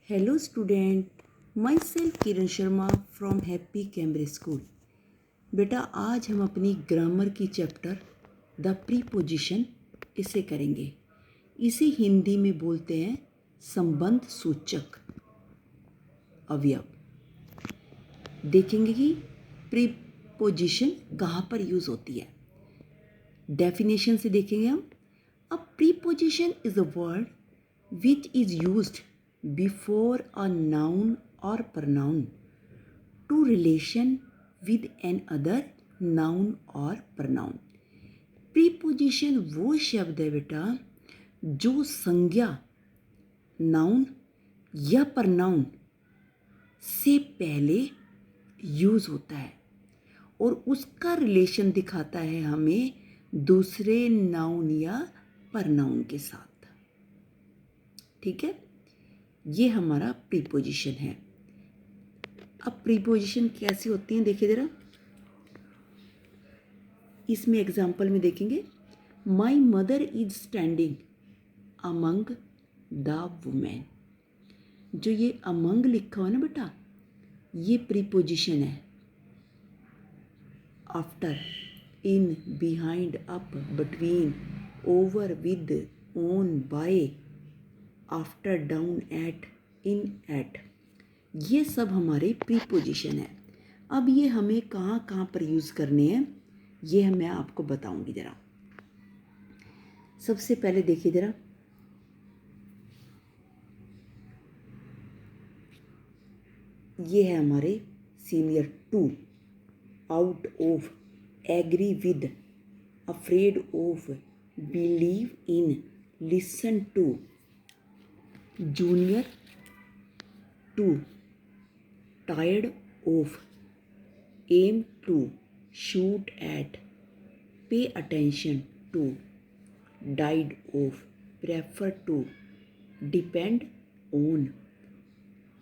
Hello student, myself Kiran Sharma from happy Cambridge school. बेटा आज हम अपनी ग्रामर की चैप्टर द प्रीपोजिशन इसे करेंगे। इसे हिंदी में बोलते हैं संबंध सूचक अवयव। देखेंगे कि प्रीपोजिशन कहाँ पर यूज़ होती है। डेफिनेशन से देखेंगे हम। अ preposition is a word which is used before a noun or pronoun to relation with an other noun or pronoun। Preposition वो शब्द है बेटा जो संज्ञा नाउन या प्रनाउन से पहले यूज होता है और उसका रिलेशन दिखाता है हमें दूसरे नाउन या प्रनाउन के साथ। ठीक है, ये हमारा प्रीपोजिशन है। अब प्रीपोजिशन कैसी होती हैं देखिए ज़रा, इसमें एग्जाम्पल में देखेंगे। My mother is standing among the women. जो ये अमंग लिखा हुआ है ना बेटा, ये प्रीपोजिशन है। After, in, behind, up, between, over, with, on, by, after, down, at, in, at, ये सब हमारे प्रीपोजिशन है। अब ये हमें कहाँ कहाँ पर यूज़ करने हैं ये मैं आपको बताऊंगी ज़रा। सबसे पहले देखिए ज़रा, ये है हमारे senior to, out of, agree with, afraid of, believe in, listen to, junior to, tired of, aim to, shoot at, pay attention to, died of, prefer to, depend on,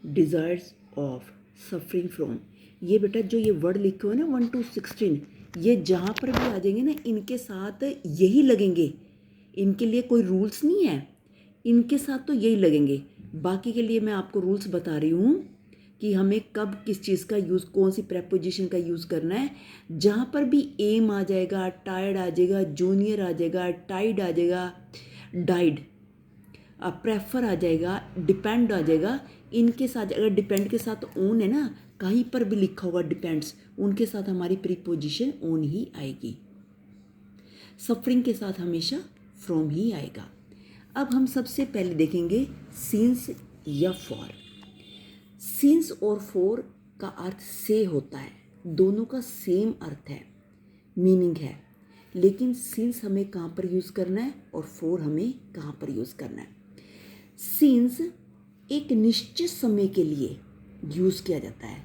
desirous of, suffering from. ये बेटा जो ये word लिखे हुए ना 1 to 16, ये जहाँ पर भी आ जाएंगे ना इनके साथ यही लगेंगे। इनके लिए कोई रूल्स नहीं है, इनके साथ तो यही लगेंगे। बाकी के लिए मैं आपको रूल्स बता रही हूँ कि हमें कब किस चीज़ का यूज़, कौन सी प्रेपोजिशन का यूज़ करना है। जहाँ पर भी एम आ जाएगा, टायर्ड आ जाएगा, जूनियर आ जाएगा, टाइड आ जाएगा, डाइड, प्रेफर आ जाएगा, डिपेंड आ जाएगा, इनके साथ अगर डिपेंड के साथ ओन है ना, कहीं पर भी लिखा होगा डिपेंड्स, उनके साथ हमारी प्रीपोजिशन ओन ही आएगी। सफरिंग के साथ हमेशा फ्रॉम ही आएगा। अब हम सबसे पहले देखेंगे सिंस या फॉर। सिंस और फॉर का अर्थ से होता है, दोनों का सेम अर्थ है, मीनिंग है। लेकिन सिंस हमें कहाँ पर यूज़ करना है और फॉर हमें कहाँ पर यूज़ करना है। सिंस एक निश्चित समय के लिए यूज़ किया जाता है,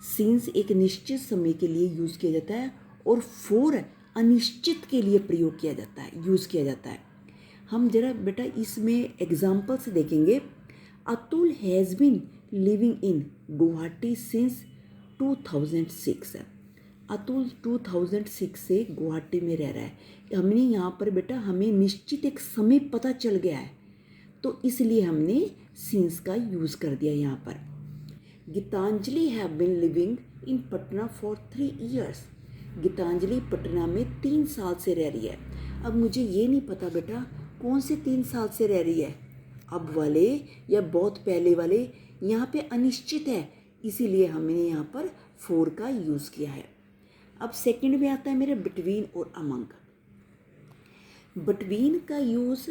सिंस एक निश्चित समय के लिए यूज़ किया जाता है, और फॉर अनिश्चित के लिए प्रयोग किया जाता है, यूज़ किया जाता है। हम जरा बेटा इसमें एग्जाम्पल से देखेंगे। Atul has been living in Guwahati since 2006। Atul 2006 से गुवाहाटी में रह रहा है। हमने यहाँ पर बेटा हमें निश्चित एक समय पता चल गया है, तो इसलिए हमने सिंस का यूज़ कर दिया यहाँ पर। Gitanjali have been living in Patna for 3 years। Gitanjali Patna में 3 साल से रह रही है। अब मुझे ये नहीं पता बेटा कौन से 3 साल से रह रही है, अब वाले या बहुत पहले वाले, यहाँ पे अनिश्चित है, इसीलिए हमने यहाँ पर फॉर का यूज़ किया है। अब सेकंड में आता है मेरे बिटवीन और अमंग। बिटवीन का यूज़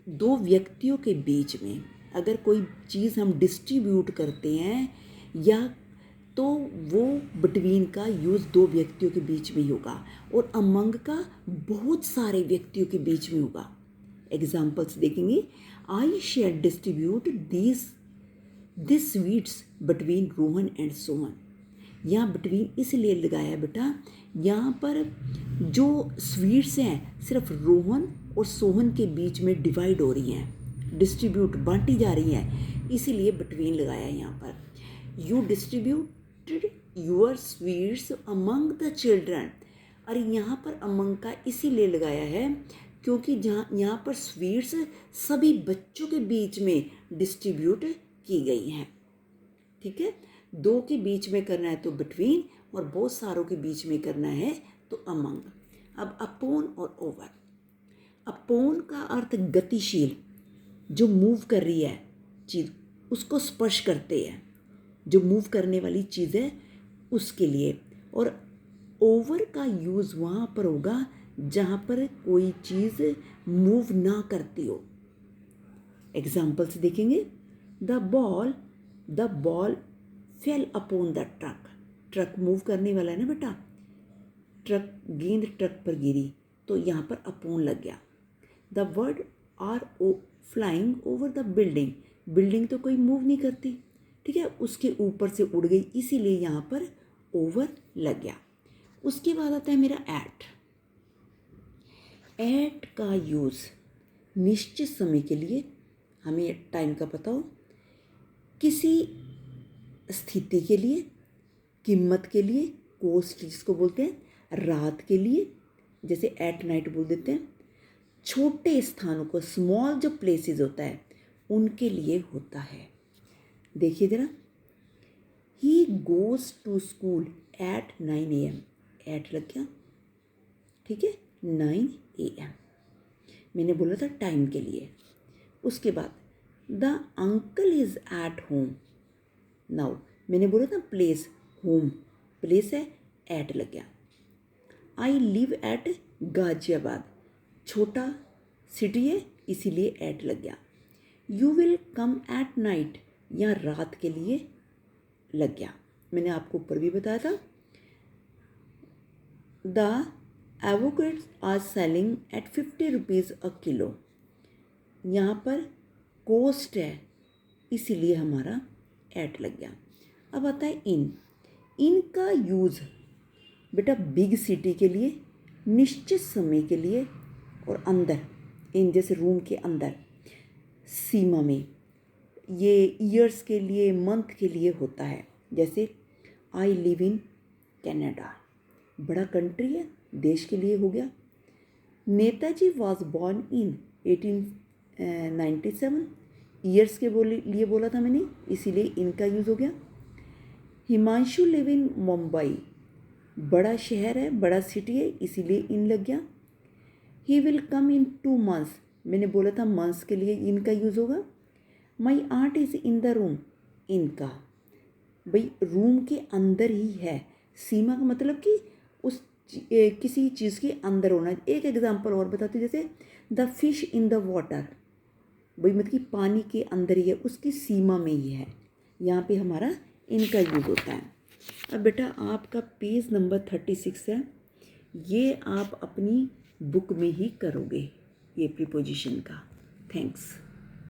दो व्यक्तियों के बीच में, अगर कोई चीज़ हम डिस्ट्रीब्यूट करते हैं या तो वो बिटवीन का यूज़ 2 व्यक्तियों के बीच में होगा, और अमंग का बहुत सारे व्यक्तियों के बीच में होगा। एग्जाम्पल्स देखेंगे। I share distribute this sweets between Rohan and Sohan. यहाँ बिटवीन इसलिए लगाया बेटा, यहाँ पर जो स्वीट्स हैं सिर्फ रोहन और सोहन के बीच में डिवाइड हो रही हैं, डिस्ट्रीब्यूट बांटी जा रही हैं, इसीलिए बिटवीन लगाया है यहाँ पर। You distributed your sweets among the children. और यहाँ पर अमंग का इसीलिए लगाया है क्योंकि यहाँ पर स्वीट्स सभी बच्चों के बीच में डिस्ट्रीब्यूट की गई हैं। ठीक है, 2 के बीच में करना है तो बिटवीन, और बहुत सारों के बीच में करना है तो अमंग। अब अपॉन और ओवर। अपॉन का अर्थ गतिशील, जो मूव कर रही है चीज़ उसको स्पर्श करते हैं, जो मूव करने वाली चीज़ है उसके लिए। और ओवर का यूज़ वहाँ पर होगा जहाँ पर कोई चीज़ मूव ना करती हो। एग्जाम्पल्स देखेंगे। The ball fail upon the truck. Truck move करने वाला है ना बेटा, गेंद ट्रक पर गिरी तो यहाँ पर अपॉन लग गया। The word are flying over the building. Building तो कोई मूव नहीं करती, ठीक है, उसके ऊपर से उड़ गई, इसीलिए यहाँ पर ओवर लग गया। उसके बाद आता है मेरा एट का यूज़ निश्चित समय के लिए, हमें टाइम का पता हो, किसी स्थिति के लिए, कीमत के लिए, कॉस्ट जिसको बोलते हैं, रात के लिए जैसे एट नाइट बोल देते हैं, छोटे स्थानों को, स्मॉल जो प्लेसेस होता है उनके लिए होता है। देखिए ज़रा, he goes to school at 9 AM। At लग गया, ठीक है, 9 AM मैंने बोला था टाइम के लिए। उसके बाद the uncle is at home. Now मैंने बोला था प्लेस, होम प्लेस है, एट लग गया। आई लिव एट गाजियाबाद, छोटा सिटी है इसीलिए एट लग गया। You will come at night, यहाँ रात के लिए लग गया। मैंने आपको ऊपर भी बताया था। The avocados are selling at 50 rupees a kilo, यहाँ पर कॉस्ट है इसीलिए हमारा एट लग गया। अब आता है इन का यूज़ बेटा बिग सिटी के लिए, निश्चित समय के लिए, और अंदर, इन जैसे रूम के अंदर, सीमा में, ये ईयर्स के लिए, मंथ के लिए होता है। जैसे आई लिव इन कनाडा, बड़ा कंट्री है, देश के लिए हो गया। Netaji was born in 1897, years के लिए बोला था मैंने, इसीलिए इनका यूज़ हो गया। हिमांशु लिव इन मुंबई, बड़ा शहर है, बड़ा सिटी है, इसीलिए इन लग गया। He will come in 2 months, मैंने बोला था मंथ्स के लिए इनका यूज़ होगा। My aunt is in the room, इनका भाई रूम के अंदर ही है। सीमा का मतलब कि उस किसी चीज़ के अंदर होना। एक एग्जांपल और बताती हूँ, जैसे the fish in the water, भाई मतलब कि पानी के अंदर ही है, उसकी सीमा में ही है, यहाँ पे हमारा इनका यूज़ होता है। अब बेटा आपका पेज नंबर 36 है, ये आप अपनी बुक में ही करोगे ये प्रीपोजिशन का। थैंक्स।